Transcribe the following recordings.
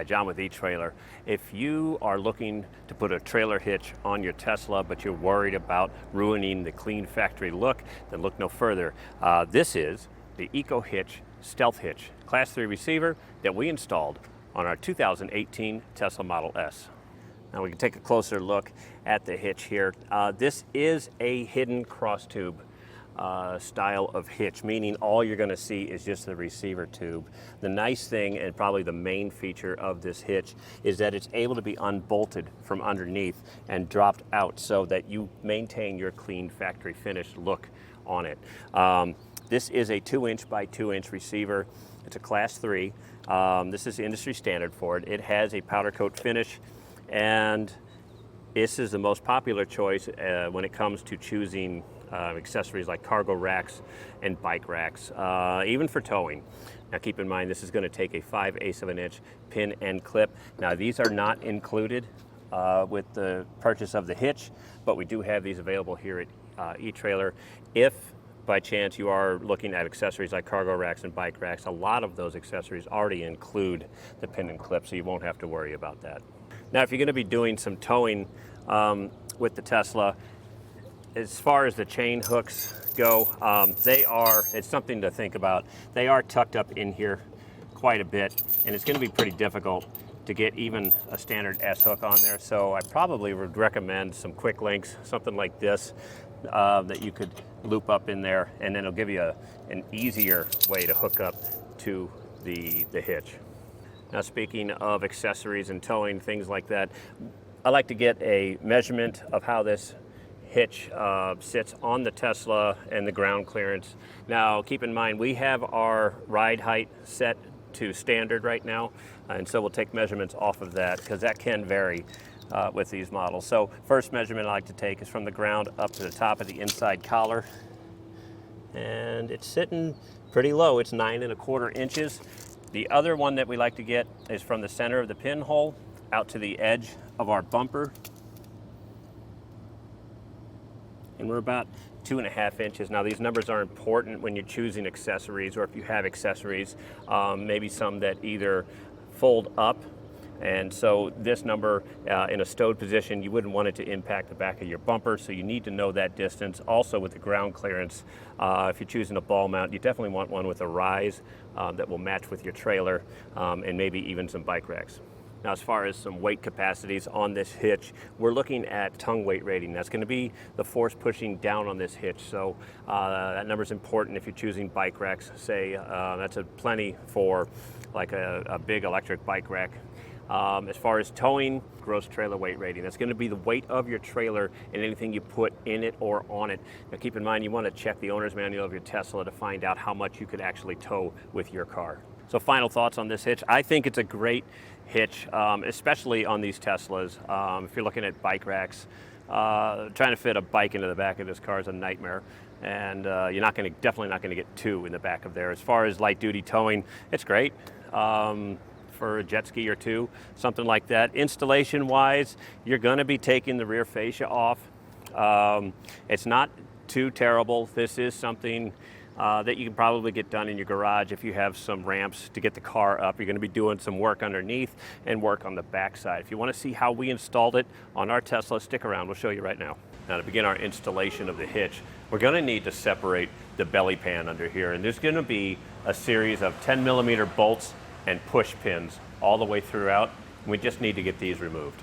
John with eTrailer. If you are looking to put a trailer hitch on your Tesla, but you're worried about ruining the clean factory look, then look no further. This is the EcoHitch Stealth Hitch, Class 3 receiver that we installed on our 2018 Tesla Model S. Now we can take a closer look at the hitch here. This is a hidden cross tube style of hitch, meaning all you're going to see is just the receiver tube. The nice thing, and probably the main feature of this hitch, is that it's able to be unbolted from underneath and dropped out so that you maintain your clean factory finished look on it. This is a 2-inch by 2-inch receiver. It's a Class 3. This is the industry standard for it. It has a powder coat finish, and this is the most popular choice when it comes to choosing accessories like cargo racks and bike racks, even for towing. Now keep in mind, this is going to take a 5/8 of an inch pin and clip. Now these are not included with the purchase of the hitch, but we do have these available here at eTrailer. If by chance you are looking at accessories like cargo racks and bike racks, a lot of those accessories already include the pin and clip, so you won't have to worry about that. Now if you're going to be doing some towing with the Tesla, as far as the chain hooks go, it's something to think about. They are tucked up in here quite a bit, and it's going to be pretty difficult to get even a standard S hook on there. So I probably would recommend some quick links, something like this, that you could loop up in there, and then it'll give you an easier way to hook up to the hitch. Now speaking of accessories and towing, things like that, I like to get a measurement of how this hitch sits on the Tesla and the ground clearance. Now keep in mind, we have our ride height set to standard right now, and so we'll take measurements off of that because that can vary with these models. So first measurement I like to take is from the ground up to the top of the inside collar, and it's sitting pretty low. It's 9¼ inches. The other one that we like to get is from the center of the pinhole out to the edge of our bumper, and we're about 2½ inches. Now these numbers are important when you're choosing accessories, or if you have accessories, maybe some that either fold up, and so this number in a stowed position, you wouldn't want it to impact the back of your bumper, so you need to know that distance. Also with the ground clearance, if you're choosing a ball mount, you definitely want one with a rise that will match with your trailer, and maybe even some bike racks. Now, as far as some weight capacities on this hitch, we're looking at tongue weight rating. That's going to be the force pushing down on this hitch. So that number is important if you're choosing bike racks. Say that's plenty for like a big electric bike rack. As far as towing, gross trailer weight rating. That's going to be the weight of your trailer and anything you put in it or on it. Now keep in mind, you want to check the owner's manual of your Tesla to find out how much you could actually tow with your car. So final thoughts on this hitch. I think it's a great hitch, especially on these Teslas. If you're looking at bike racks, trying to fit a bike into the back of this car is a nightmare, and you're definitely not going to get two in the back of there. As far as light duty towing, it's great for a jet ski or two, something like that. Installation wise, you're going to be taking the rear fascia off. It's not too terrible. This is something that you can probably get done in your garage if you have some ramps to get the car up. You're going to be doing some work underneath and work on the backside. If you want to see how we installed it on our Tesla, stick around. We'll show you right now. Now to begin our installation of the hitch, we're going to need to separate the belly pan under here, and there's going to be a series of 10mm bolts and push pins all the way throughout. We just need to get these removed.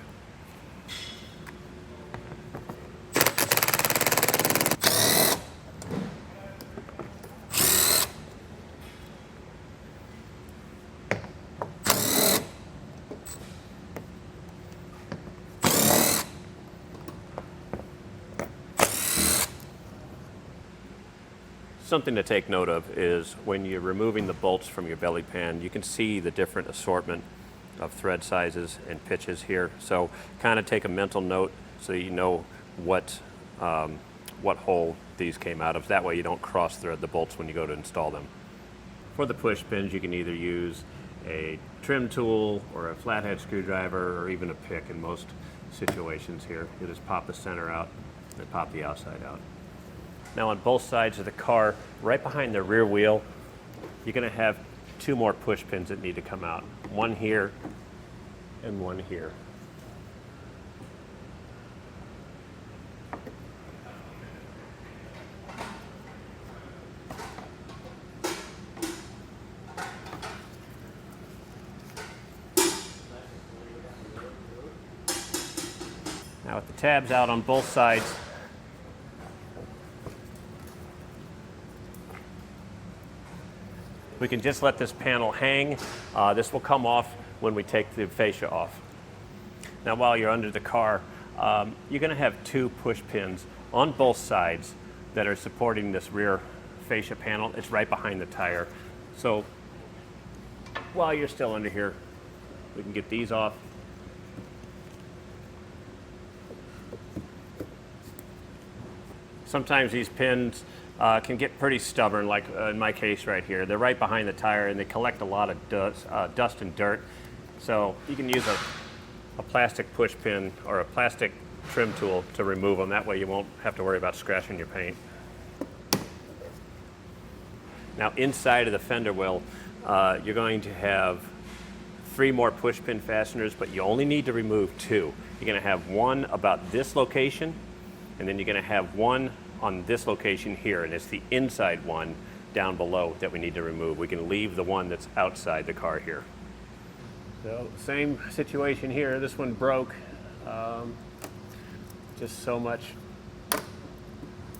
Something to take note of is when you're removing the bolts from your belly pan, you can see the different assortment of thread sizes and pitches here. So kind of take a mental note so you know what hole these came out of. That way you don't cross thread the bolts when you go to install them. For the push pins, you can either use a trim tool or a flathead screwdriver or even a pick in most situations here. You just pop the center out and pop the outside out. Now on both sides of the car, right behind the rear wheel, you're going to have two more push pins that need to come out. One here and one here. Now with the tabs out on both sides, we can just let this panel hang. This will come off when we take the fascia off. Now while you're under the car, you're going to have two push pins on both sides that are supporting this rear fascia panel. It's right behind the tire. So while you're still under here, we can get these off. Sometimes these pins can get pretty stubborn, like in my case right here. They're right behind the tire and they collect a lot of dust and dirt. So you can use a plastic push pin or a plastic trim tool to remove them. That way you won't have to worry about scratching your paint. Now inside of the fender well, you're going to have 3 more push pin fasteners, but you only need to remove 2. You're going to have one about this location, and then you're going to have one on this location here, and it's the inside one down below that we need to remove. We can leave the one that's outside the car here. So same situation here. This one broke. Just so much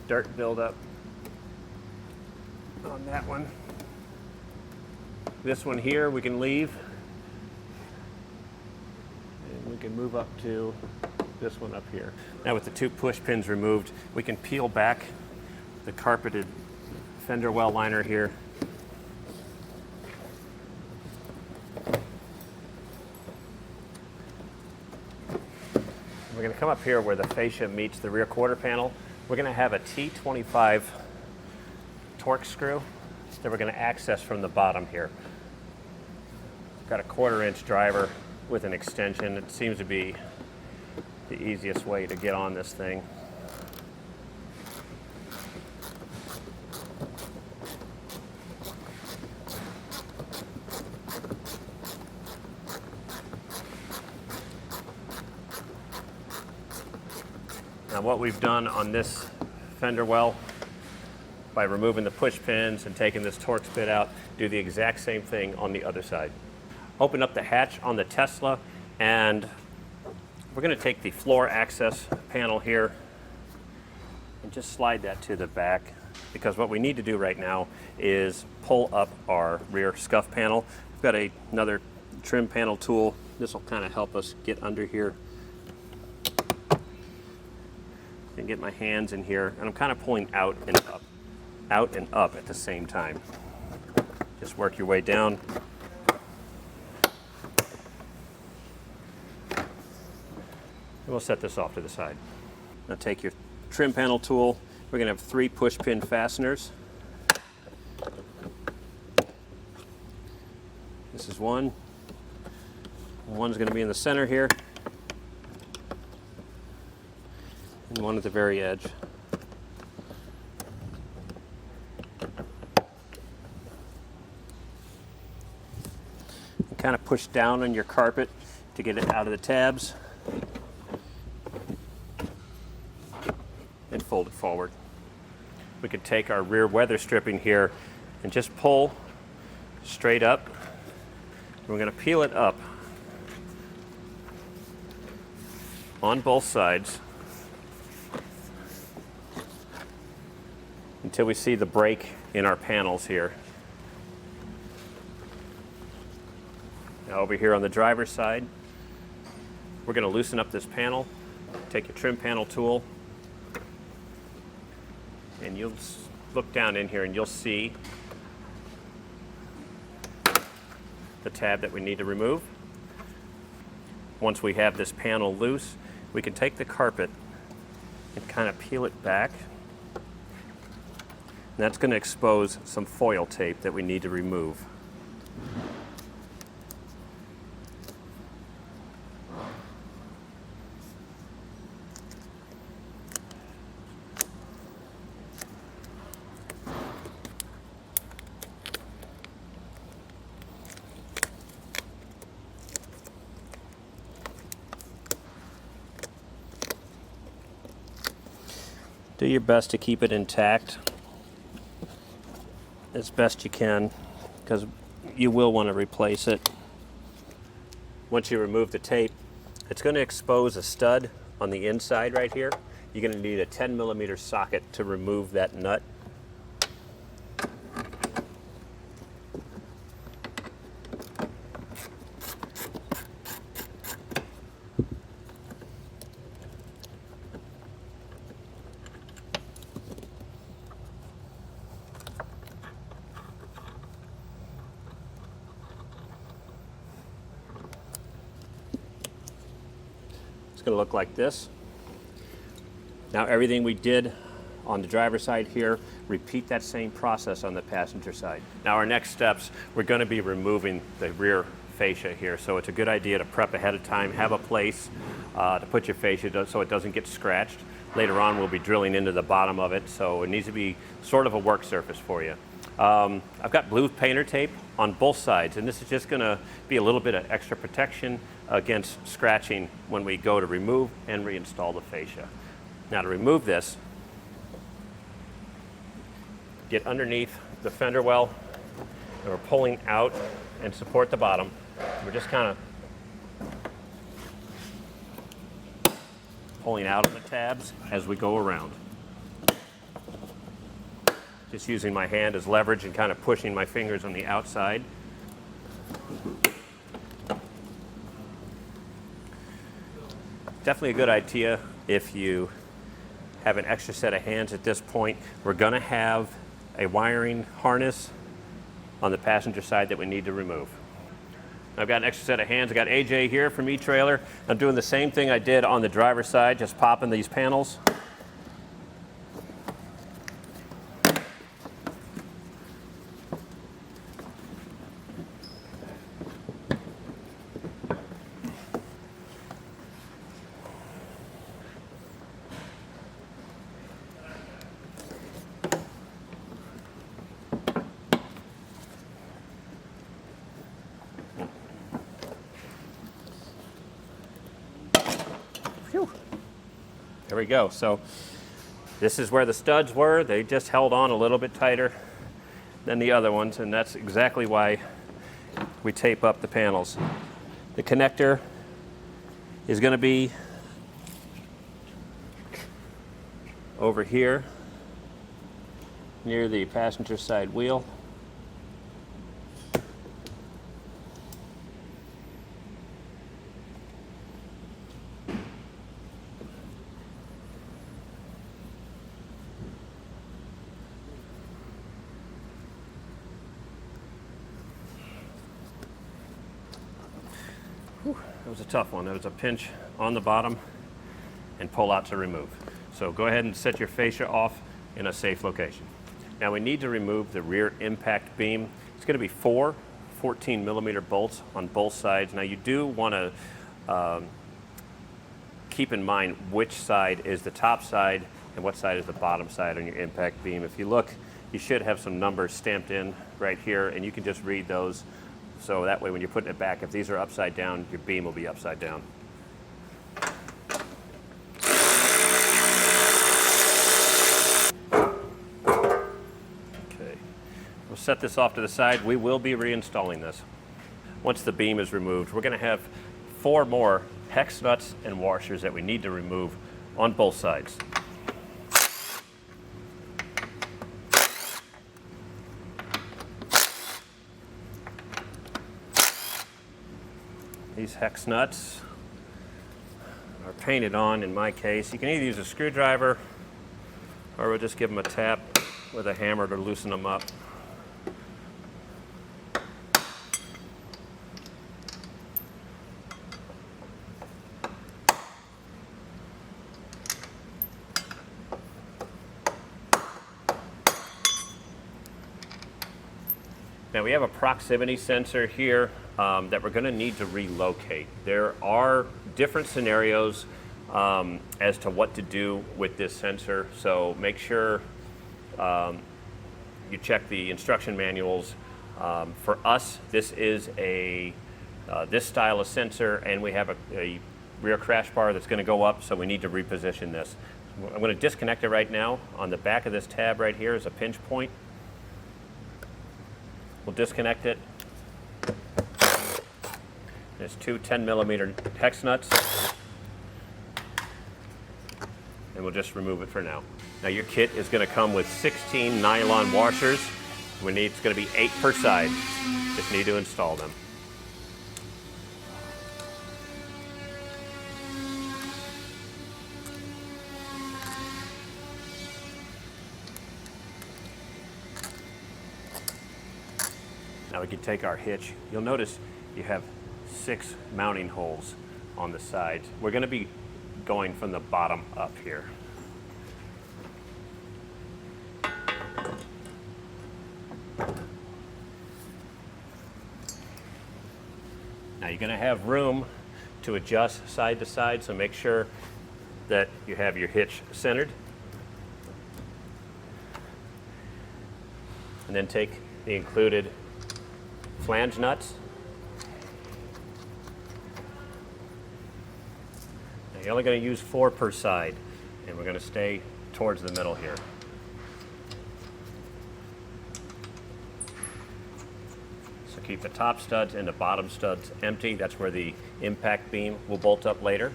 dirt buildup on that one. This one here we can leave, and we can move up to this one up here. Now with the 2 push pins removed, we can peel back the carpeted fender well liner here. We're going to come up here where the fascia meets the rear quarter panel. We're going to have a T25 torque screw that we're going to access from the bottom here. Got a 1/4 inch driver with an extension. It seems to be the easiest way to get on this thing. Now what we've done on this fender well, by removing the push pins and taking this Torx bit out, do the exact same thing on the other side. Open up the hatch on the Tesla, and we're going to take the floor access panel here and just slide that to the back, because what we need to do right now is pull up our rear scuff panel. We've got another trim panel tool. This will kind of help us get under here and get my hands in here, and I'm kind of pulling out and up at the same time. Just work your way down. And we'll set this off to the side. Now take your trim panel tool. We're going to have 3 push pin fasteners. This is one. One's going to be in the center here, and one at the very edge. And kind of push down on your carpet to get it out of the tabs, and fold it forward. We could take our rear weather stripping here and just pull straight up. We're going to peel it up on both sides until we see the break in our panels here. Now over here on the driver's side, we're going to loosen up this panel. Take your trim panel tool, and you'll look down in here and you'll see the tab that we need to remove. Once we have this panel loose, we can take the carpet and kind of peel it back. And that's going to expose some foil tape that we need to remove. Do your best to keep it intact as best you can, because you will want to replace it. Once you remove the tape, it's going to expose a stud on the inside right here. You're going to need a 10mm socket to remove that nut. It's going to look like this. Now everything we did on the driver's side here, repeat that same process on the passenger side. Now our next steps, we're going to be removing the rear fascia here, so it's a good idea to prep ahead of time, have a place to put your fascia so it doesn't get scratched. Later on we'll be drilling into the bottom of it, so it needs to be sort of a work surface for you. I've got blue painter tape on both sides, and this is just going to be a little bit of extra protection against scratching when we go to remove and reinstall the fascia. Now to remove this, get underneath the fender well, and we're pulling out and support the bottom. We're just kind of pulling out on the tabs as we go around. Just using my hand as leverage and kind of pushing my fingers on the outside. Definitely a good idea if you have an extra set of hands at this point. We're going to have a wiring harness on the passenger side that we need to remove. I've got an extra set of hands. I got AJ here from eTrailer. I'm doing the same thing I did on the driver's side, just popping these panels. Whew. There we go. So this is where the studs were. They just held on a little bit tighter than the other ones, and that's exactly why we tape up the panels. The connector is going to be over here near the passenger side wheel. That was a tough one. There was a pinch on the bottom and pull out to remove. So go ahead and set your fascia off in a safe location. Now we need to remove the rear impact beam. It's going to be 4 14mm bolts on both sides. Now you do want to keep in mind which side is the top side and what side is the bottom side on your impact beam. If you look, you should have some numbers stamped in right here, and you can just read those. So that way when you're putting it back, if these are upside down, your beam will be upside down. Okay, we'll set this off to the side. We will be reinstalling this. Once the beam is removed, we're going to have 4 more hex nuts and washers that we need to remove on both sides. These hex nuts are painted on in my case. You can either use a screwdriver or we'll just give them a tap with a hammer to loosen them up. Now we have a proximity sensor here that we're going to need to relocate. There are different scenarios as to what to do with this sensor, so make sure you check the instruction manuals. For us, this is this style of sensor, and we have a rear crash bar that's going to go up, so we need to reposition this. I'm going to disconnect it right now. On the back of this tab right here is a pinch point. We'll disconnect it. There's two 10mm hex nuts. And we'll just remove it for now. Now your kit is going to come with 16 nylon washers. It's going to be 8 per side. Just need to install them. Now we can take our hitch. You'll notice you have 6 mounting holes on the sides. We're going to be going from the bottom up here. Now you're going to have room to adjust side to side, so make sure that you have your hitch centered. And then take the included flange nuts. Now you're only going to use 4 per side, and we're going to stay towards the middle here. So keep the top studs and the bottom studs empty. That's where the impact beam will bolt up later.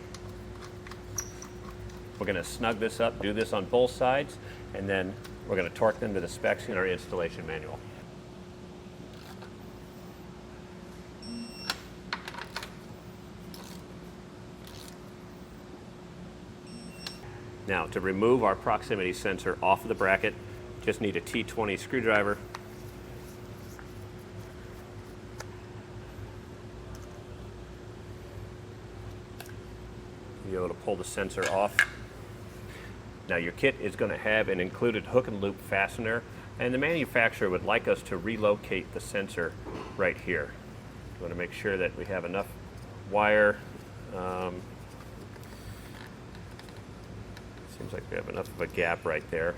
We're going to snug this up, do this on both sides, and then we're going to torque them to the specs in our installation manual. Now, to remove our proximity sensor off of the bracket, just need a T20 screwdriver. You'll be able to pull the sensor off. Now, your kit is going to have an included hook and loop fastener, and the manufacturer would like us to relocate the sensor right here. We want to make sure that we have enough wire. Seems like we have enough of a gap right there.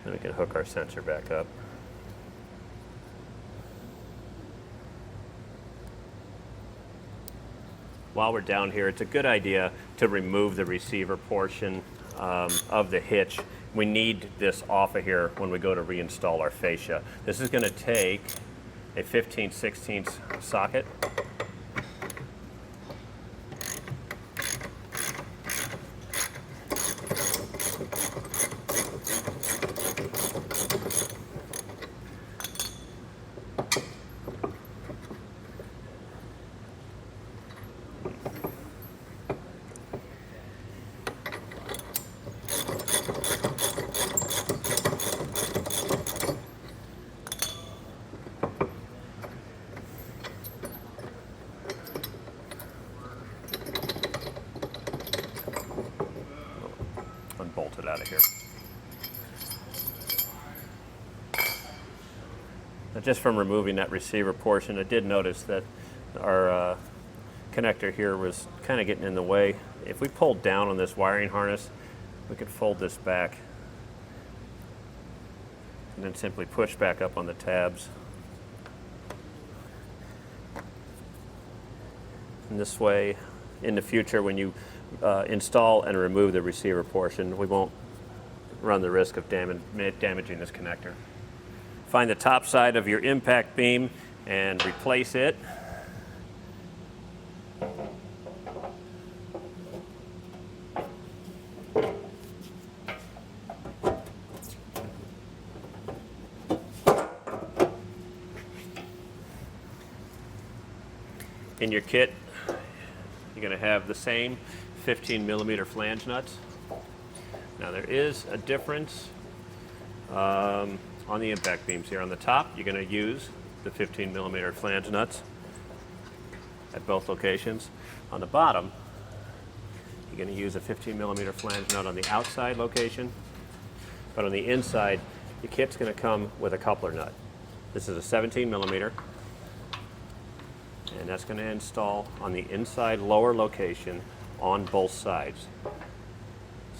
Then we can hook our sensor back up. While we're down here, it's a good idea to remove the receiver portion of the hitch. We need this off of here when we go to reinstall our fascia. This is going to take a 15/16 socket. Unbolt it out of here. Now, just from removing that receiver portion, I did notice that our connector here was kind of getting in the way. If we pulled down on this wiring harness, we could fold this back and then simply push back up on the tabs. And this way, in the future, when you install and remove the receiver portion, we won't run the risk of damaging this connector. Find the top side of your impact beam and replace it. In your kit, you're going to have the same 15mm flange nuts. Now there is a difference on the impact beams here. On the top, you're going to use the 15mm flange nuts at both locations. On the bottom, you're going to use a 15mm flange nut on the outside location, but on the inside, your kit's going to come with a coupler nut. This is a 17mm, and that's going to install on the inside lower location on both sides.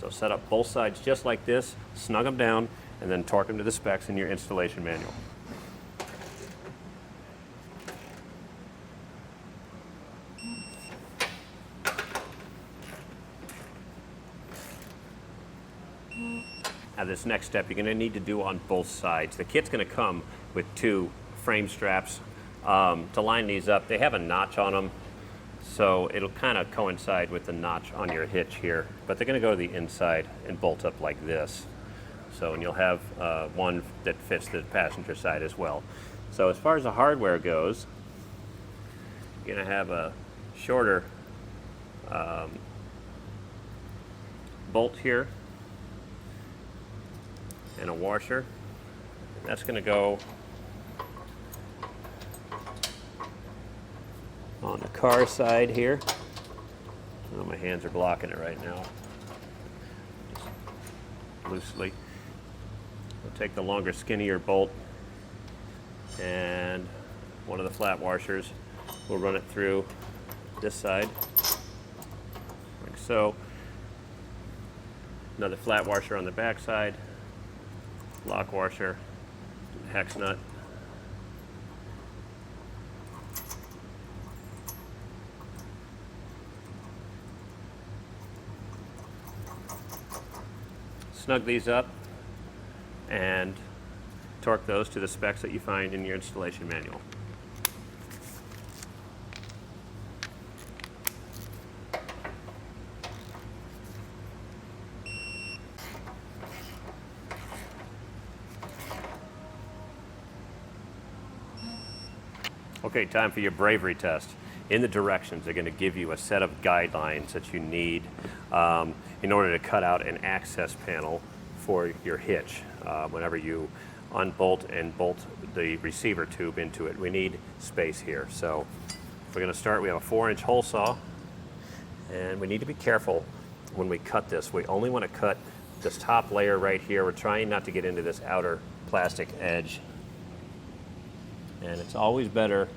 So set up both sides just like this, snug them down, and then torque them to the specs in your installation manual. this next step you're going to need to do on both sides. The kit's going to come with 2 frame straps to line these up. They have a notch on them, so it'll kind of coincide with the notch on your hitch here, but they're going to go to the inside and bolt up like this. So, and you'll have one that fits the passenger side as well. So as far as the hardware goes, you're going to have a shorter bolt here and a washer. That's going to go on the car side here. Oh, my hands are blocking it right now. Just loosely. We'll take the longer, skinnier bolt and one of the flat washers. We'll run it through this side, like so. Another flat washer on the back side, lock washer, hex nut. Snug these up and torque those to the specs that you find in your installation manual. Okay, time for your bravery test. In the directions, they're going to give you a set of guidelines that you need in order to cut out an access panel for your hitch whenever you unbolt and bolt the receiver tube into it. We need space here. So we're going to start. We have a 4-inch hole saw, and we need to be careful when we cut this. We only want to cut this top layer right here. We're trying not to get into this outer plastic edge. And it's always better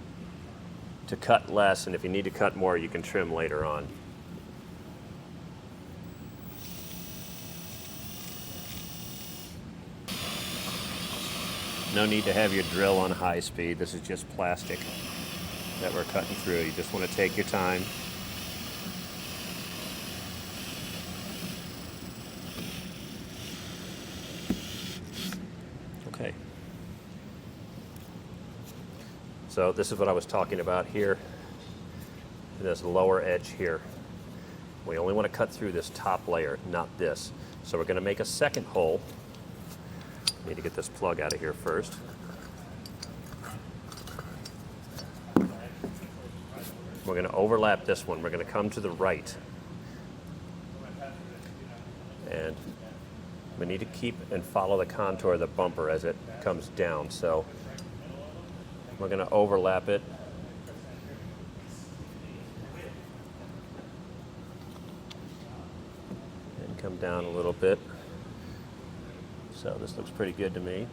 to cut less, and if you need to cut more, you can trim later on. No need to have your drill on high speed. This is just plastic that we're cutting through. You just want to take your time. Okay. So this is what I was talking about here, this lower edge here. We only want to cut through this top layer, not this. So we're going to make a second hole. Need to get this plug out of here first. We're going to overlap this one. We're going to come to the right. And we need to keep and follow the contour of the bumper as it comes down. So we're going to overlap it. And come down a little bit. So this looks pretty good to me.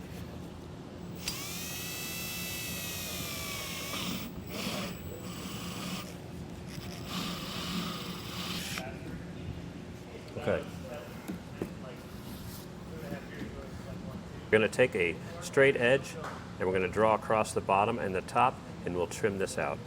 Okay. We're going to take a straight edge and we're going to draw across the bottom and the top, and we'll trim this out.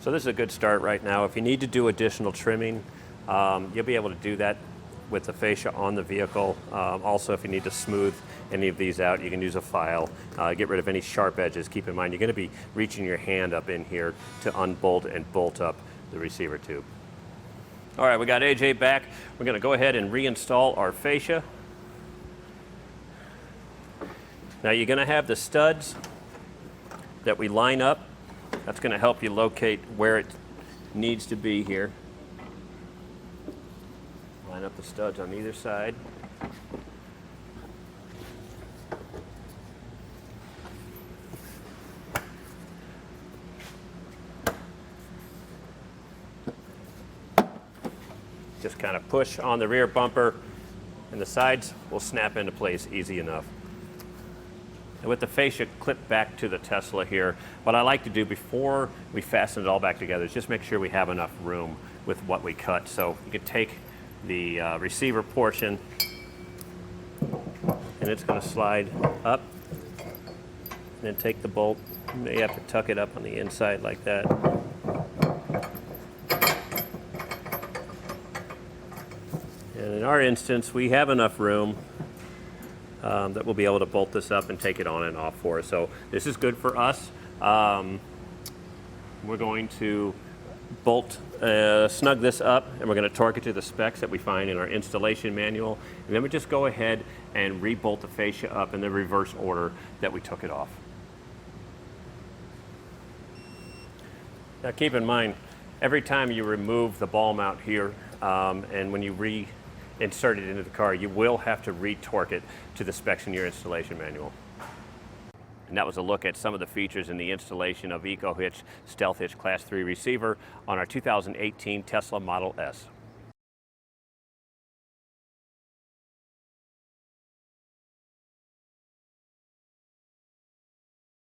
So this is a good start right now. If you need to do additional trimming, you'll be able to do that with the fascia on the vehicle. Also, if you need to smooth any of these out, you can use a file. Get rid of any sharp edges. Keep in mind, you're going to be reaching your hand up in here to unbolt and bolt up the receiver tube. All right, we got AJ back. We're going to go ahead and reinstall our fascia. Now you're going to have the studs that we line up. That's going to help you locate where it needs to be here. Line up the studs on either side. Just kind of push on the rear bumper, and the sides will snap into place easy enough. And with the fascia clipped back to the Tesla here, what I like to do before we fasten it all back together is just make sure we have enough room with what we cut. So you can take the receiver portion, and it's going to slide up, and then take the bolt. You may have to tuck it up on the inside like that. And in our instance, we have enough room that we'll be able to bolt this up and take it on and off for us. So this is good for us. We're going to snug this up, and we're going to torque it to the specs that we find in our installation manual. And then we just go ahead and re-bolt the fascia up in the reverse order that we took it off. Now keep in mind, every time you remove the ball mount here, and when you reinsert it into the car, you will have to re-torque it to the specs in your installation manual. And that was a look at some of the features in the installation of EcoHitch Stealth Hitch Class 3 receiver on our 2018 Tesla Model S.